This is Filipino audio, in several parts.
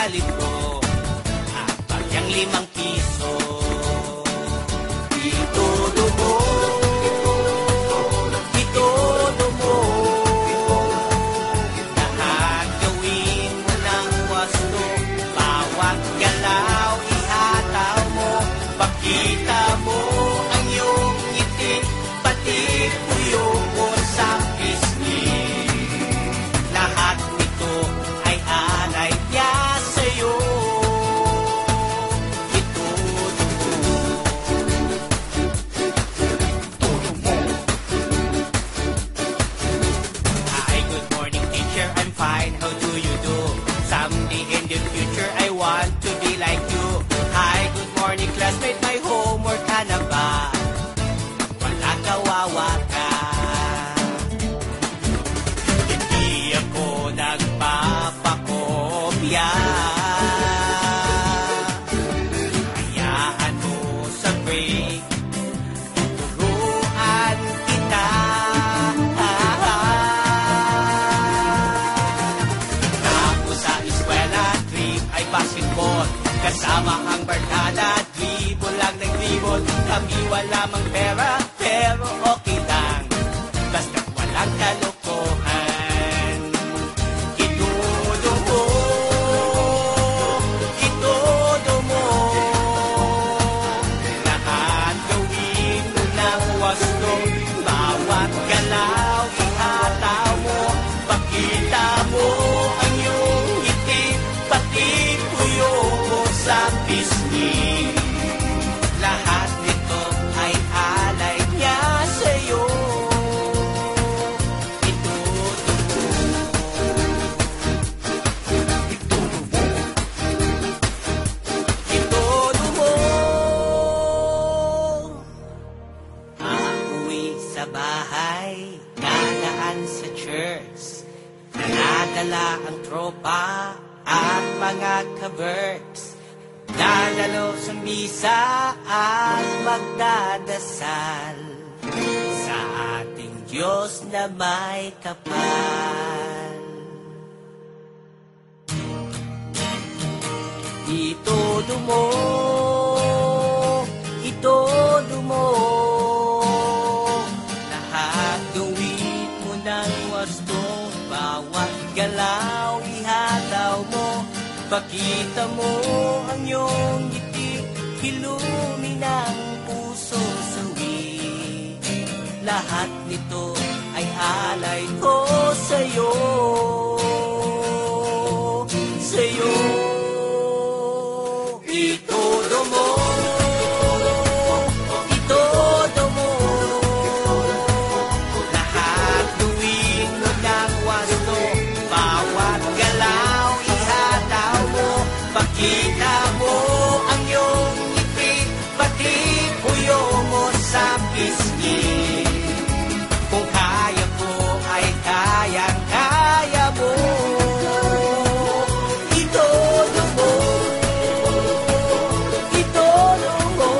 wallet ko. At bagyang 5 piso. Itodo mo, itodo mo. Lahat gawin mo ng wasto. Bawat galaw ihataw mo. Pakita mo ang iyong ngiti, pati puyo mo sa pisngi. Lahat nito ay alay niya sa'yo. Itodo mo. Hi, good morning teacher, I'm fine, how do you do? Someday in the future I want to be like you. Hi, good morning classmate, my homework ka na ba? Wala kawawa ka. Hindi ako nagpapakopya. Hayaan mo sa break, tuturuan kita. Tapos sa eskwela, trip ay basketball. Kasama ang barkada, dribble lang ng dribble. Kami wala mang pera, pero okay lang. Basta't walang kalokohan. Itodo mo, itodo mo. Lahat gawin mo ng wasto. Bawat galaw ihataw mo. Pakita mo ang iyong ngiti, pati puyo mo sa pisngi. Lahat nito ay alay niya sa'yo. Itodo mo. Itodo mo. Uuwi sa bahay, dadaan sa church. Nadala ang tropa at mga ka-berks. Dadalo sa misa at magdadasal sa ating Diyos na may kapal. Itodo mo, itodo mo. Lahat gawin mo ng wasto. Bawat galaw ihataw mo. Pakita mo ang iyong ngiti, hilumi ng puso sawi. Lahat nito ay alay ko sa'yo. Sa'yo. Itodo mo, itodo mo. Lahat gawin mo ng wasto. Bawat galaw ihataw mo. Pakita mo ang iyong ngiti, pati puyo mo sa pisngi. Kung kaya ko ay kayang-kaya mo. Itodo mo, itodo mo.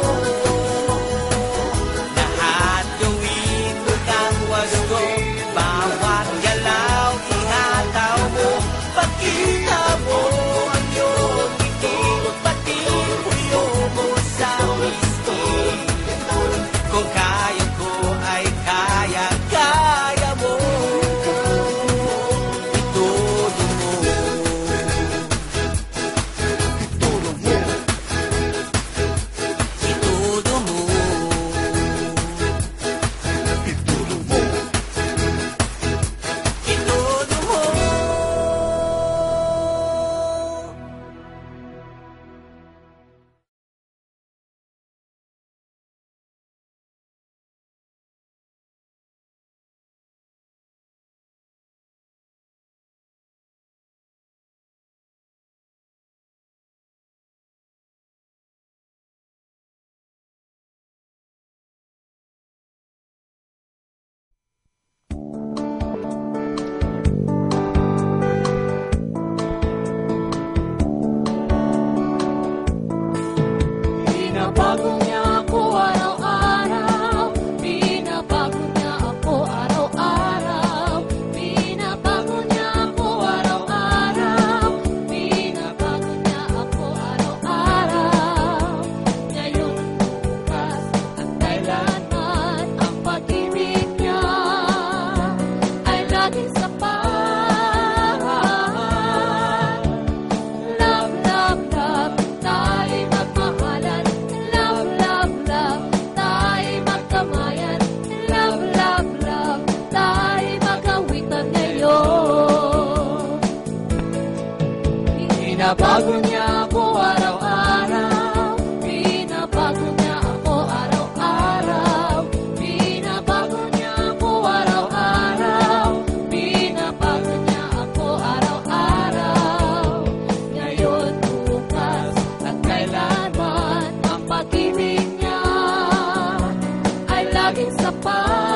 Lahat gawin mo ng wasto. Bawat galaw ihataw mo. Pakita mo ang iyong ngiti, Binabago niya ako araw-araw, binabago niya ako araw-araw, binabago niya ako araw-araw, binabago niya ako araw-araw. Ngayon, bukas, at kailanman ang pag-ibig niya ay laging sapat.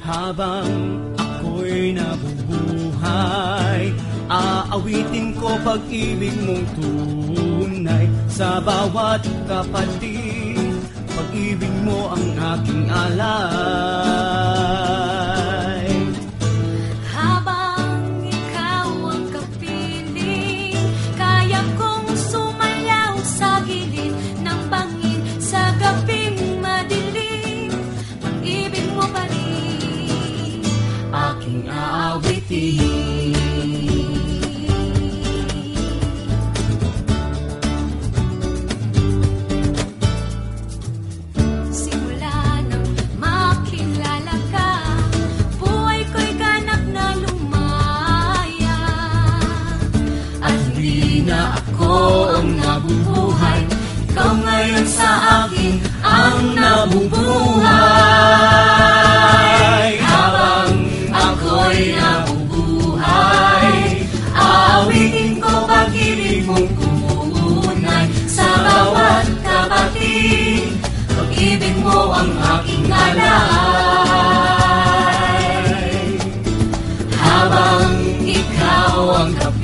Habang ako'y nabubuhay, aawitin ko pag-ibig mong tunay. Sa bawat kapatid, pag-ibig mo ang aking alay. Habang ikaw ang kapiling, kaya kong sumayaw sa gilid ng bangin. Sa gabing madilim, pag-ibig mo pa rin aking aawitin. Simula nang makilala ka, buhay ko'y ganap na lumaya. At hindi na ako ang nabubuhay, ikaw ngayon sa akin ang nabubuhay. Habang ako'y nabubuhay, aawitin ko pag-ibig mong tunay. Sa bawat kapatid, pag-ibig mo ang aking alay. Habang ikaw ang kapatid,